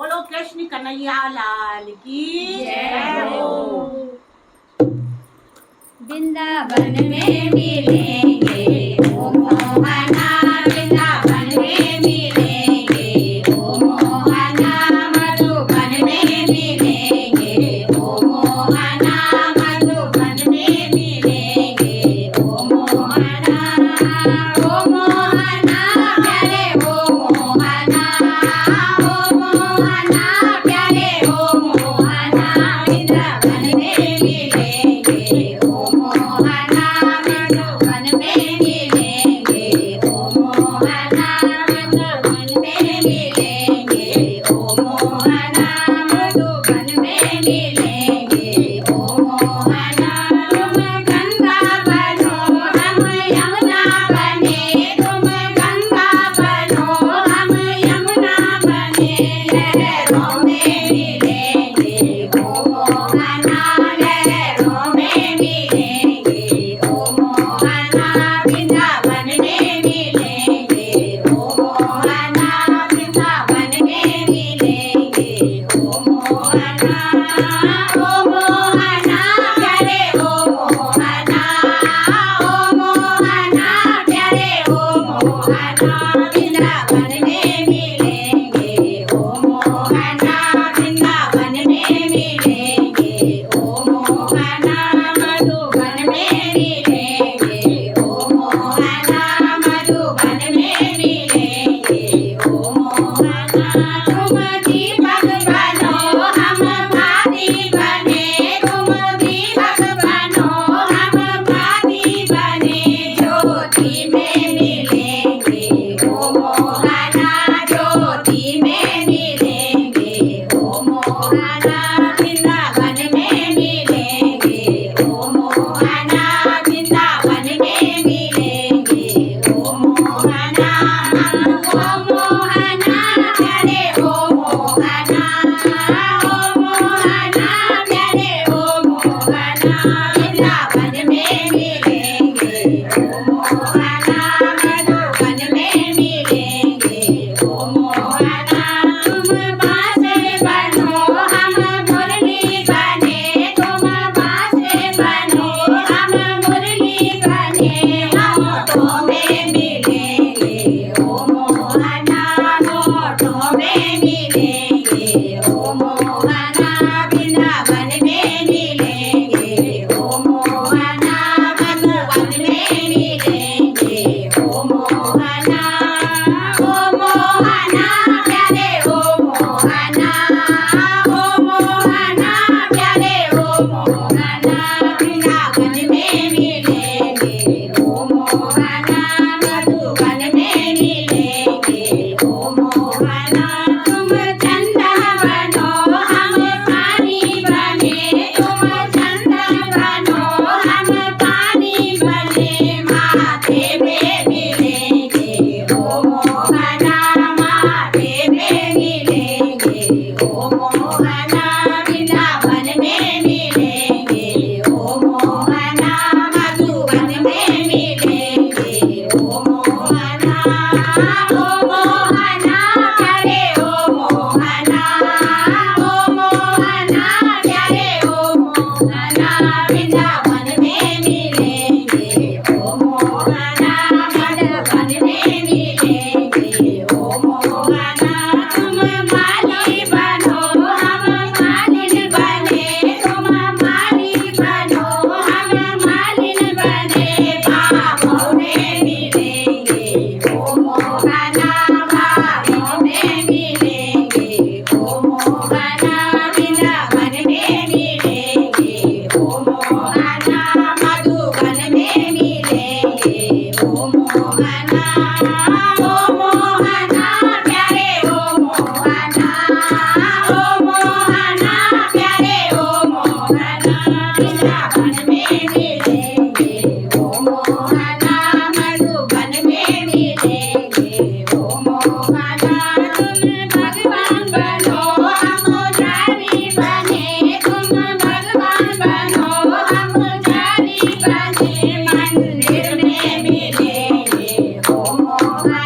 बोलो कृष्ण कन्हैया लाल की जय हो। वृंदावन में मिलेंगे ओ मोहना, वृंदावन में मिलेंगे ओ मोहना, मधुबन में मिलेंगे ओ मोहना, मधुबन में मिलेंगे ओ मोहना। ओ मोहना प्यारे ओ मोहना, ओ मोहना प्यारे ओ मोहना, वृंदावन में मिलेंगे ओ मोहना, मधुबन में मिलेंगे ओ मोहना, मधुबन में मिलेंगे ओ मोहना, मधुबन में मिलेंगे ओ मोहना। तुम गंगा बनो हम यमुना बने, तुम गंगा बनो हम यमुना बने, लहरों में मिलेंगे ओ मोहना, लहरों में मिलेंगे ओ मोहना, वृंदावन में मिलेंगे ओ मोहना, वृंदावन में मिलेंगे ओ मोहना। ओ मोहना प्यारे ओ मोहना, ओ मोहना प्यारे ओ मोहना, वृंदावन में मिलेंगे ओ मोहना, वृंदावन में मिलेंगे ओ मोहना, मधुबन में मिलेंगे ओ मोहना, मधुबन में मिलेंगे ओ मोहना। तुम दीपक बनो हम भाती बने, तुम दीपक बनो हम भाती बने, ज्योति में मिलेंगे ओ मोहना, ज्योति में मिलेंगे ओ मोहना, वृंदावन में मिलेंगे ओ मोहना, वृंदावन में मिलेंगे ओ मोहना। ओ मोहना प्यारे ओ मोहना, ओ मोहना प्यारे ओ मोहना, वृंदावन में मिलेंगे ओ मोहना, मधुबन में मिलेंगे ओ मोहना। तुम बांसे बनो हम मुरली बने, तुम बांसे बनो हम मुरली बने, होठों में मिलेंगे ओ मोहना, होठों में मिलेंगे ओ मोहना, वृंदावन में मिलेंगे ओ मोहना, मधुबन में मिलेंगे ओ मोहना। ओ मोहना प्यारे ओ मोहना, ओ मोहना प्यारे ओ मोहना, वृंदावन में मिलेंगे ओ मोहना, मधुबन में मिलेंगे ओ मोहना। तुम चंदा बनो हम पानी बने, तुम चंदा बनो हम पानी बने, माथे में मिलेंगे ओ मोहना, माथे में मिलेंगे ओ मोहना, वृंदावन में मिलेंगे ओ मोहना, मधुबन में मिलेंगे ओ मोहना। ओ मोहना प्यारे ओ मोहना, ओ मोहना प्यारे ओ मोहना, वृंदावन में मिलेंगे ओ मोहना, मधुबन में मिलेंगे ओ मोहना। तुम माली बनो हम मालिन बने, तुम माली बनो हम मालिन बने, भावों में मिलेंगे ओ मोहना, भावों में मिलेंगे ओ मोहना, वृंदावन में मिलेंगे ओ मोहना, मधुबन में मिलेंगे ओ मोहना। ओ मोहना प्यारे ओ मोहना, ओ मोहना प्यारे ओ मोहना, वृंदावन में मिलेंगे ओ मोहना, मधुबन में मिलेंगे ओ मोहना। तुम भगवान बनो हम मुरारी बने, तुम भगवान बनो हम मुरारी बने, मंदिर में मिलेंगे ओ मोहना,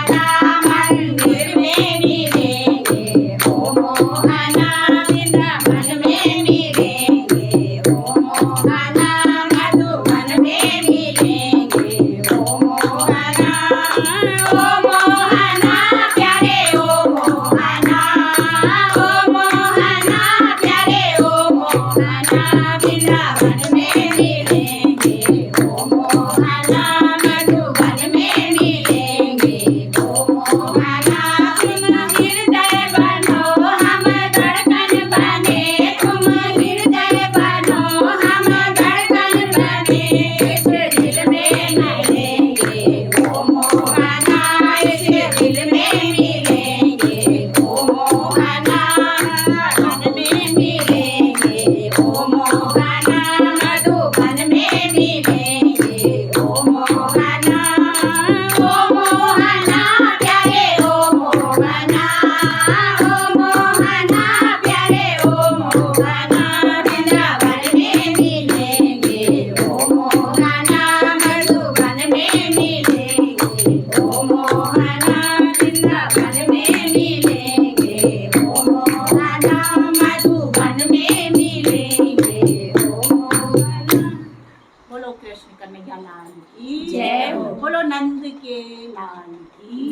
लाल की